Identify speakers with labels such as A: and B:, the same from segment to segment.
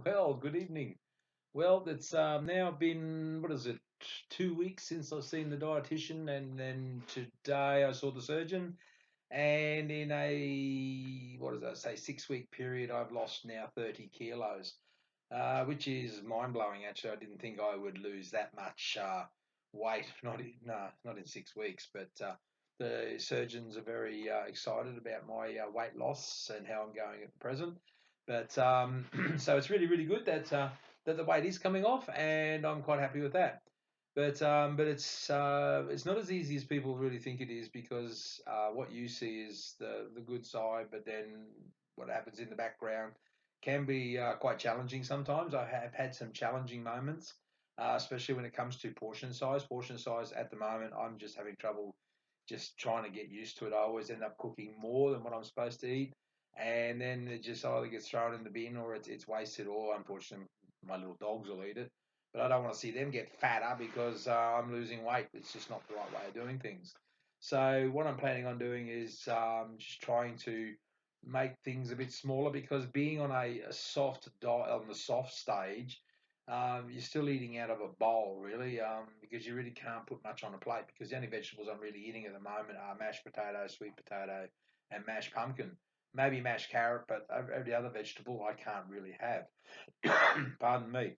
A: Well, good evening. Well, it's now been, what is it, 2 weeks since I've seen the dietitian, and then today I saw the surgeon. And in a, what does that say, 6 week period, I've lost now 30 kilos, which is mind blowing. Actually, I didn't think I would lose that much weight, not in 6 weeks. But the surgeons are very excited about my weight loss and how I'm going at the present. But so it's really, really good that the weight is coming off, and I'm quite happy with that. But it's not as easy as people really think it is, because what you see is the good side, but then what happens in the background can be quite challenging sometimes. I have had some challenging moments, especially when it comes to portion size. Portion size at the moment, I'm just having trouble just trying to get used to it. I always end up cooking more than what I'm supposed to eat, and then it just either gets thrown in the bin or it's wasted, or unfortunately my little dogs will eat it. But I don't want to see them get fatter because I'm losing weight. It's just not the right way of doing things. So what I'm planning on doing is just trying to make things a bit smaller, because being on a soft diet, on the soft stage, you're still eating out of a bowl, really, because you really can't put much on a plate, because the only vegetables I'm really eating at the moment are mashed potato, sweet potato, and mashed pumpkin. Maybe mashed carrot, but every other vegetable I can't really have. Pardon me.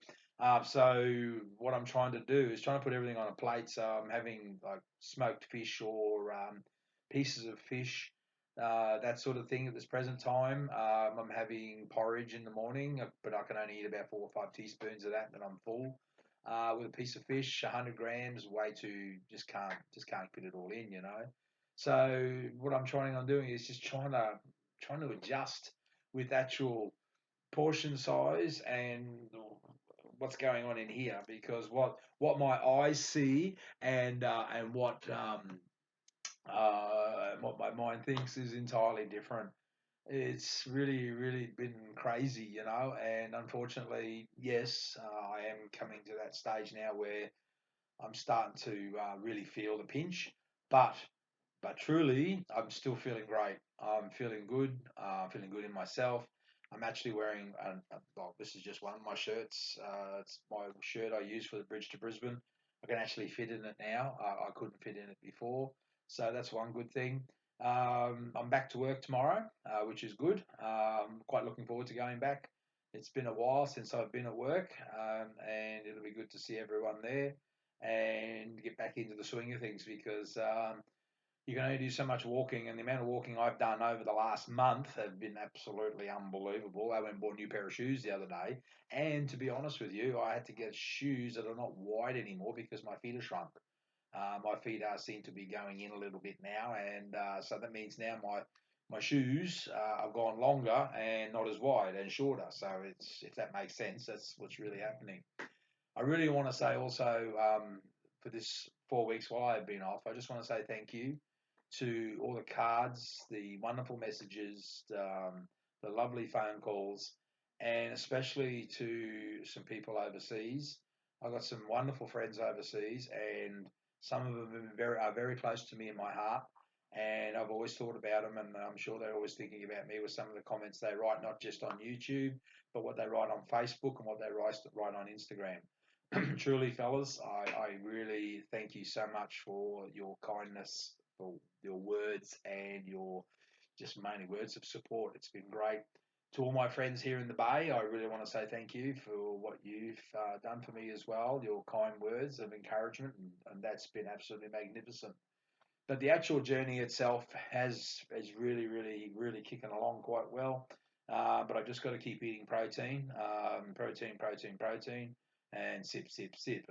A: So what I'm trying to do is trying to put everything on a plate. So I'm having like smoked fish or pieces of fish, that sort of thing at this present time. I'm having porridge in the morning, but I can only eat about 4 or 5 teaspoons of that, and I'm full. With a piece of fish, 100 grams, way too, just can't fit it all in, you know. So what I'm trying on doing is just trying to adjust with actual portion size and what's going on in here, because what my eyes see and what my mind thinks is entirely different. It's really, really been crazy, you know. And unfortunately, yes, I am coming to that stage now where I'm starting to really feel the pinch. But truly, I'm still feeling great. I'm feeling good. I'm feeling good in myself. I'm actually wearing, well, this is just one of my shirts. It's my shirt I use for the Bridge to Brisbane. I can actually fit in it now. I couldn't fit in it before. So that's one good thing. I'm back to work tomorrow, which is good. Quite looking forward to going back. It's been a while since I've been at work, and it'll be good to see everyone there and get back into the swing of things, because you can only do so much walking, and the amount of walking I've done over the last month have been absolutely unbelievable. I went and bought a new pair of shoes the other day, and to be honest with you, I had to get shoes that are not wide anymore because my feet are shrunk. My feet are seem to be going in a little bit now, and so that means now my shoes have gone longer and not as wide and shorter. So it's, if that makes sense, that's what's really happening. I really want to say also, for this 4 weeks while I've been off, I just want to say thank you to all the cards, the wonderful messages, the lovely phone calls, and especially to some people overseas. I've got some wonderful friends overseas, and some of them are very close to me in my heart. And I've always thought about them, and I'm sure they're always thinking about me with some of the comments they write, not just on YouTube, but what they write on Facebook and what they write on Instagram. Truly, fellas, I really thank you so much for your kindness, for your words, and your just mainly words of support. It's been great. To all my friends here in the Bay, I really want to say thank you for what you've done for me as well, your kind words of encouragement, and that's been absolutely magnificent. But the actual journey itself has really, really, really kicking along quite well. But I've just got to keep eating protein, protein, and sip.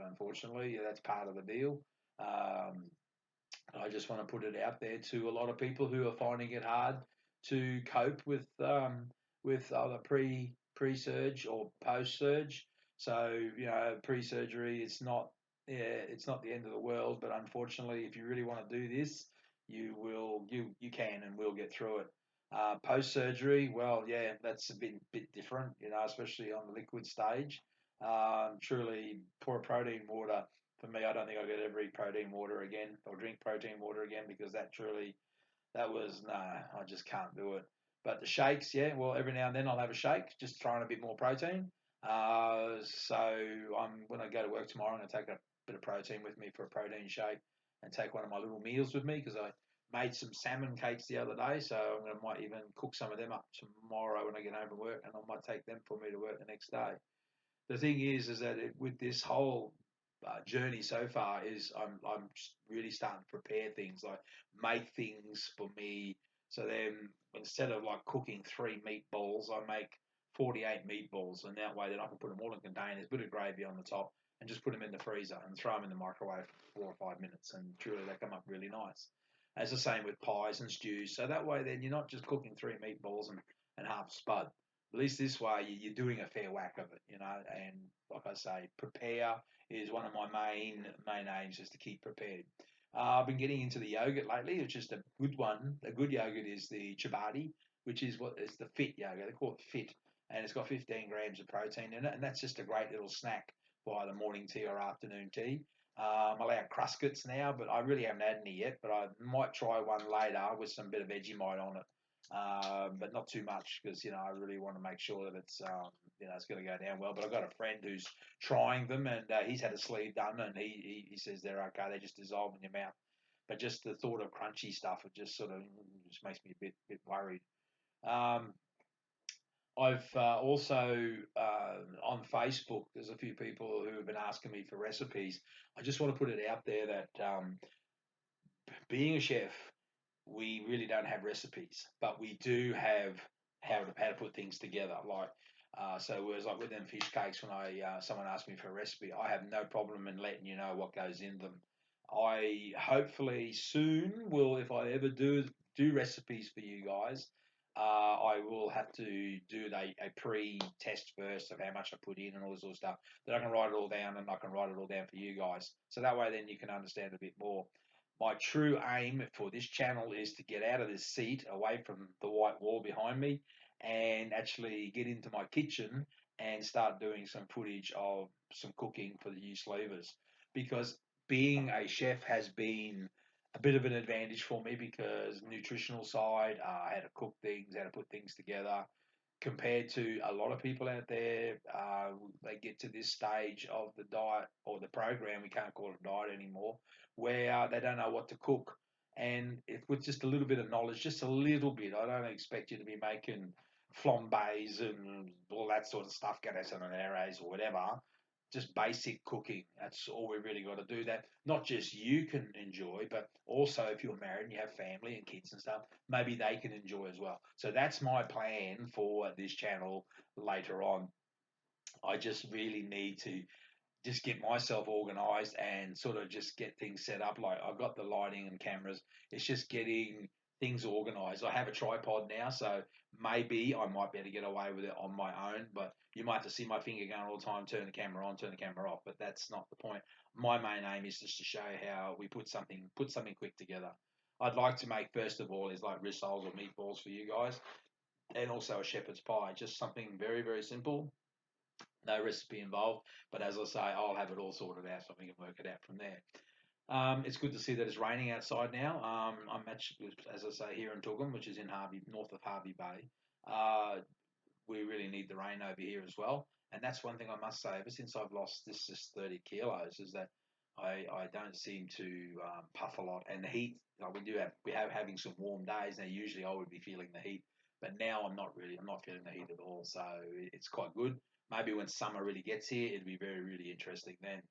A: Unfortunately, that's part of the deal. Um, I just want to put it out there to a lot of people who are finding it hard to cope with either pre surge or post surge. So pre surgery, it's not the end of the world, but unfortunately, if you really want to do this, you can and will get through it. Post surgery, well, yeah, that's a bit different, especially on the liquid stage. Truly, poor protein water for me. I don't think I'll get ever eat protein water again or drink protein water again, because that was, no, I just can't do it. But the shakes, yeah, well, every now and then I'll have a shake, just throwing a bit more protein. So when I go to work tomorrow, I'm going to take a bit of protein with me for a protein shake and take one of my little meals with me because I made some salmon cakes the other day. So I might even cook some of them up tomorrow when I get home from work, and I might take them for me to work the next day. The thing is that with this whole journey so far, is I'm really starting to prepare things like make things for me. So then instead of like cooking 3 meatballs, I make 48 meatballs, and that way then I can put them all in containers, put a gravy on the top, and just put them in the freezer and throw them in the microwave for 4 or 5 minutes, and truly they come up really nice. As the same with pies and stews. So that way then you're not just cooking 3 meatballs and half spud. At least this way you're doing a fair whack of it, you know. And like I say, prepare is one of my main aims, is to keep prepared. I've been getting into the yogurt lately. It's just a good one. A good yogurt is the Chobani, which is what is the fit yogurt. They call it fit, and it's got 15 grams of protein in it, and that's just a great little snack for either morning tea or afternoon tea. I'm allowed Cruskets now, but I really haven't had any yet. But I might try one later with some bit of Vegemite on it, but not too much because I really want to make sure that it's going to go down well. But I've got a friend who's trying them, and he's had a sleeve done, and he says they're okay. They just dissolve in your mouth. But just the thought of crunchy stuff, it just sort of just makes me a bit worried. Um, I've also on Facebook, there's a few people who have been asking me for recipes. I just want to put it out there that being a chef, we really don't have recipes, but we do have how to put things together. Like so, whereas like with them fish cakes, when I someone asked me for a recipe, I have no problem in letting you know what goes in them. I hopefully soon will, if I ever do recipes for you guys, I will have to do a pre-test first of how much I put in and all this sort of stuff. That I can write it all down, and I can write it all down for you guys. So that way, then you can understand a bit more. My true aim for this channel is to get out of this seat, away from the white wall behind me, and actually get into my kitchen and start doing some footage of some cooking for the youth levers. Because being a chef has been a bit of an advantage for me, because nutritional side, how to cook things, how to put things together, compared to a lot of people out there, they get to this stage of the diet or the program, we can't call it diet anymore, where they don't know what to cook. And if with just a little bit of knowledge, just a little bit, I don't expect you to be making flambés and all that sort of stuff, ganas and arrows or whatever. Just basic cooking. That's all we really got to do. That not just you can enjoy, but also if you're married and you have family and kids and stuff, maybe they can enjoy as well. So that's my plan for this channel later on. I just really need to just get myself organized and sort of just get things set up. Like I've got the lighting and cameras. It's just getting things organized. I have a tripod now, so maybe I might be able to get away with it on my own, but you might have to see my finger going all the time, turn the camera on, turn the camera off, but that's not the point. My main aim is just to show how we put something quick together. I'd like to make, first of all, is like rissoles or meatballs for you guys, and also a shepherd's pie, just something very, very simple, no recipe involved. But as I say, I'll have it all sorted out so we can work it out from there. It's good to see that it's raining outside now. I'm actually, as I say, here in Toogoom, which is in Harvey, north of Harvey Bay. Uh, we really need the rain over here as well. And that's one thing I must say. Ever since I've lost this 30 kilos, is that I don't seem to puff a lot. And the heat, like we have having some warm days. Now usually I would be feeling the heat, but now I'm not feeling the heat at all. So it's quite good. Maybe when summer really gets here, it'd be very, really interesting then.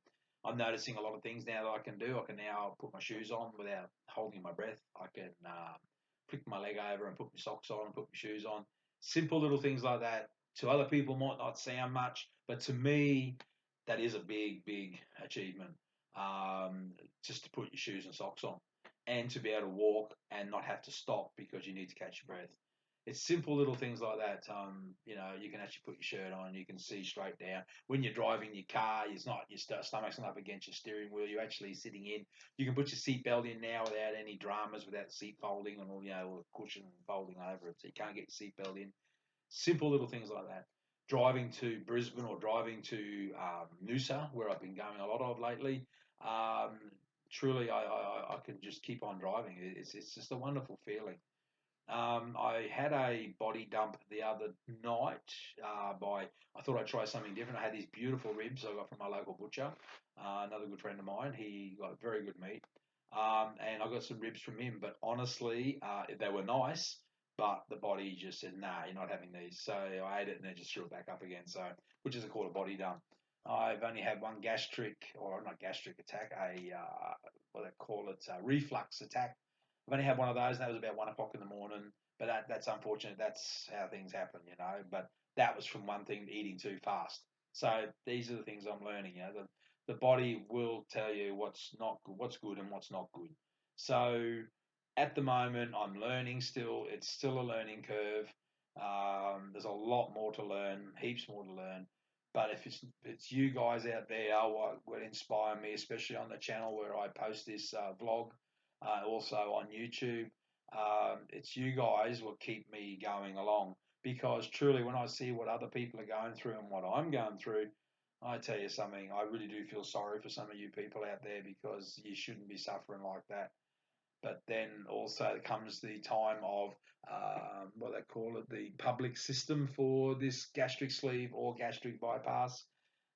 A: I'm noticing a lot of things now that I can do. I can now put my shoes on without holding my breath. I can flick my leg over and put my socks on and put my shoes on. Simple little things like that. To other people might not sound much, but to me, that is a big, big achievement. Just to put your shoes and socks on, and to be able to walk and not have to stop because you need to catch your breath. It's simple little things like that. You can actually put your shirt on, you can see straight down. When you're driving your car, it's not your stomach's not up against your steering wheel. You're actually sitting in. You can put your seatbelt in now without any dramas, without the seat folding and all the cushion folding over it, so you can't get your seatbelt in. Simple little things like that. Driving to Brisbane or driving to Noosa, where I've been going a lot of lately. Um, Truly, I can just keep on driving. It's just a wonderful feeling. I had a body dump the other night. I thought I'd try something different. I had these beautiful ribs I got from my local butcher, another good friend of mine. He got very good meat, and I got some ribs from him. But honestly, they were nice, but the body just said, "Nah, you're not having these." So I ate it and then just threw it back up again. So, which is called a body dump. I've only had one gastric, or not gastric attack, what they call it, reflux attack. I've only had one of those, and that was about 1 o'clock in the morning. But that's unfortunate. That's how things happen, you know. But that was from one thing, eating too fast. So these are the things I'm learning. You know, the body will tell you what's good and what's not good. So at the moment, I'm learning still. It's still a learning curve. There's a lot more to learn, heaps more to learn. But if it's you guys out there, what would inspire me, especially on the channel where I post this vlog, also on YouTube. It's you guys will keep me going along because truly, when I see what other people are going through and what I'm going through, I tell you something, I really do feel sorry for some of you people out there because you shouldn't be suffering like that. But then also comes the time of what they call it, the public system for this gastric sleeve or gastric bypass.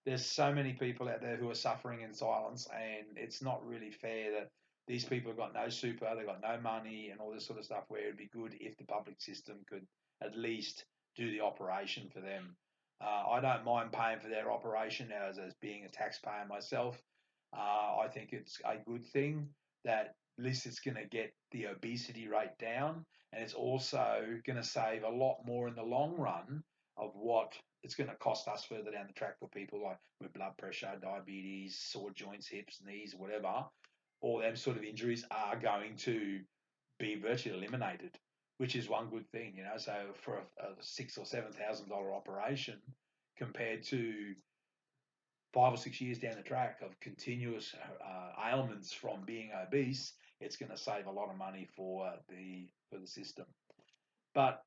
A: There's so many people out there who are suffering in silence, and it's not really fair that these people have got no super, they've got no money, and all this sort of stuff. Where it'd be good if the public system could at least do the operation for them. I don't mind paying for their operation as being a taxpayer myself. I think it's a good thing that at least it's going to get the obesity rate down, and it's also going to save a lot more in the long run of what it's going to cost us further down the track for people like with blood pressure, diabetes, sore joints, hips, knees, whatever. All them sort of injuries are going to be virtually eliminated, which is one good thing, you know. So for a $6,000 or $7,000 operation compared to 5 or 6 years down the track of continuous ailments from being obese, it's going to save a lot of money for the system. But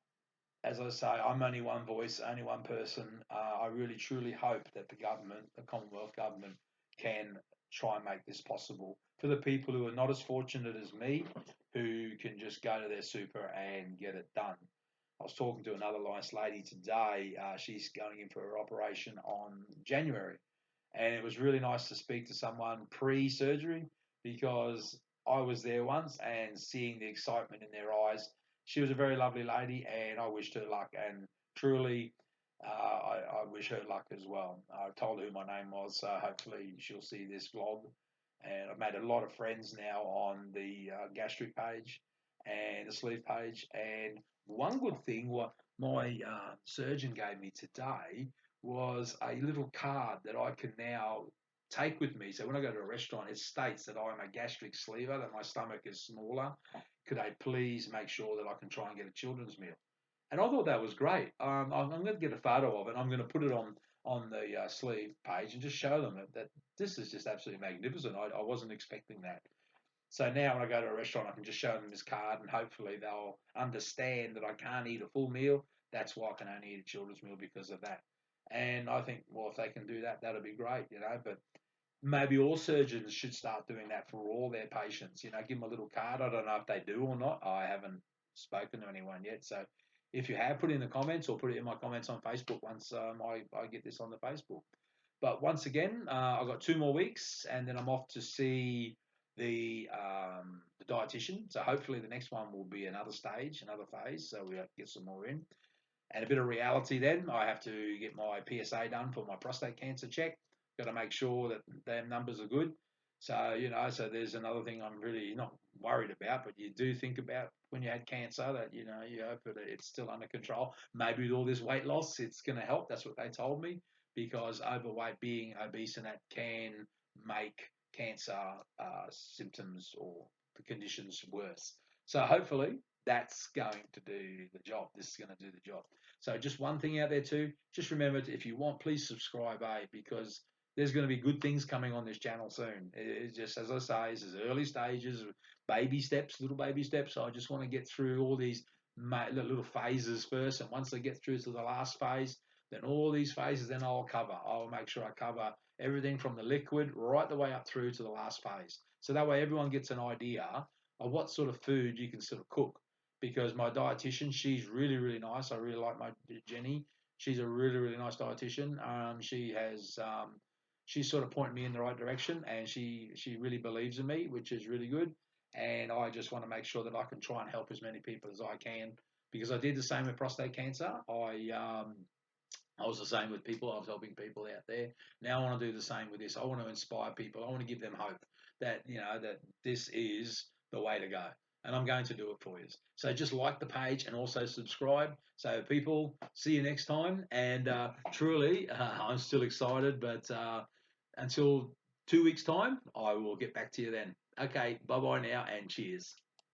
A: as I say, I'm only one voice, only one person. I really truly hope that the government, the Commonwealth government, can try and make this possible for the people who are not as fortunate as me, who can just go to their super and get it done. I was talking to another nice lady today. She's going in for her operation on January, and it was really nice to speak to someone pre-surgery because I was there once and seeing the excitement in their eyes. She was a very lovely lady, and I wished her luck. And truly, I wish her luck as well. I told her who my name was, so hopefully she'll see this vlog. And I've made a lot of friends now on the gastric page and the sleeve page. And one good thing, what my surgeon gave me today was a little card that I can now take with me. So when I go to a restaurant, it states that I'm a gastric sleever, that my stomach is smaller. Could I please make sure that I can try and get a children's meal? And I thought that was great. I'm going to get a photo of it. I'm going to put it on the sleeve page and just show them that this is just absolutely magnificent. I wasn't expecting that. So now when I go to a restaurant, I can just show them this card, and hopefully they'll understand that I can't eat a full meal. That's why I can only eat a children's meal because of that. And I think, well, if they can do that, that'll be great, you know. But maybe all surgeons should start doing that for all their patients. You know, give them a little card. I don't know if they do or not. I haven't spoken to anyone yet. So if you have, put it in the comments or put it in my comments on Facebook once I get this on the Facebook. But once again, I've got 2 more weeks, and then I'm off to see the dietitian. So hopefully the next one will be another stage, another phase. So we have to get some more in. And a bit of reality then, I have to get my PSA done for my prostate cancer check. Got to make sure that them numbers are good. So, you know, so there's another thing I'm really not worried about, but you do think about when you had cancer that, you know, you hope that it's still under control. Maybe with all this weight loss, it's going to help. That's what they told me because overweight, being obese, and that can make cancer symptoms or the conditions worse. So hopefully that's going to do the job. This is going to do the job. So just one thing out there too, just remember if you want, please subscribe, because there's going to be good things coming on this channel soon. It's just, as I say, it's early stages, baby steps, little baby steps. So I just want to get through all these little phases first. And once I get through to the last phase, then all these phases, then I'll cover. I'll make sure I cover everything from the liquid right the way up through to the last phase. So that way everyone gets an idea of what sort of food you can sort of cook. because my dietitian, she's really, really nice. I really like my Jenny. She's a really, really nice dietitian. She's sort of pointing me in the right direction, and she really believes in me, which is really good. And I just want to make sure that I can try and help as many people as I can, because I did the same with prostate cancer. I was the same with people. I was helping people out there. Now I want to do the same with this. I want to inspire people. I want to give them hope that that this is the way to go, and I'm going to do it for you. So just like the page and also subscribe. So people, see you next time. And truly, I'm still excited, but until 2 weeks time, I will get back to you then. Okay, bye bye now, and cheers.